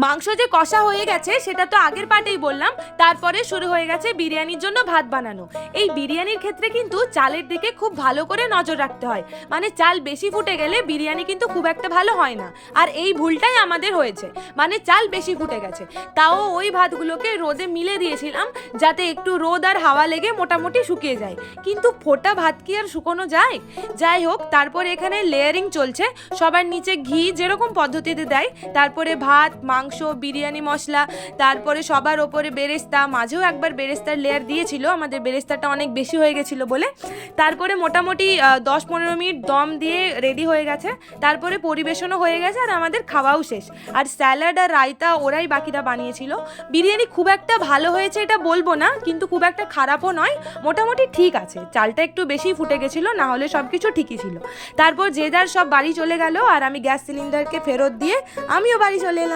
মাংস যে কষা হয়ে গেছে সেটা তো আগের পার্টেই বললাম। তারপরে শুরু হয়ে গেছে বিরিয়ানির জন্য ভাত বানানো। এই বিরিয়ানির ক্ষেত্রে কিন্তু চালের দিকে খুব ভালো করে নজর রাখতে হয়, মানে চাল বেশি ফুটে গেলে বিরিয়ানি কিন্তু খুব একটা ভালো হয় না। আর এই ভুলটাই আমাদের হয়েছে, মানে চাল বেশি ফুটে গেছে। তাও ওই ভাতগুলোকে রোদে মিলে দিয়েছিলাম যাতে একটু রোদ আর হাওয়া লেগে মোটামুটি শুকিয়ে যায়, কিন্তু ফোটা ভাত কি আর শুকোনো যায়? যাই হোক, তারপরে এখানে লেয়ারিং চলছে, সবার নিচে ঘি যেরকম পদ্ধতিতে দেয়, তারপরে ভাত, মাংস, বিরিয়ানি মশলা, তারপরে সবার ওপরে বেরেস্তা, মাঝেও একবার বেরেস্তার লেয়ার দিয়েছিল, আমাদের বেরেস্তাটা অনেক বেশি হয়ে গেছিলো বলে। তারপরে মোটামুটি 10-15 মিনিট দম দিয়ে রেডি হয়ে গেছে, তারপরে পরিবেশনও হয়ে গেছে আর আমাদের খাওয়াও শেষ। আর স্যালাড আর রায়তা ওরাই বাকিটা বানিয়েছিল। বিরিয়ানি খুব একটা ভালো হয়েছে এটা বলবো না, কিন্তু খুব একটা খারাপও নয়, মোটামুটি ঠিক আছে। চালটা একটু বেশি ফুটে গেছিলো, না হলে সব কিছু ঠিকই ছিল। তারপর যে যার সব বাড়ি চলে গেল আর আমি গ্যাস সিলিন্ডারকে ফেরত দিয়ে আমিও বাড়ি চলে এলাম।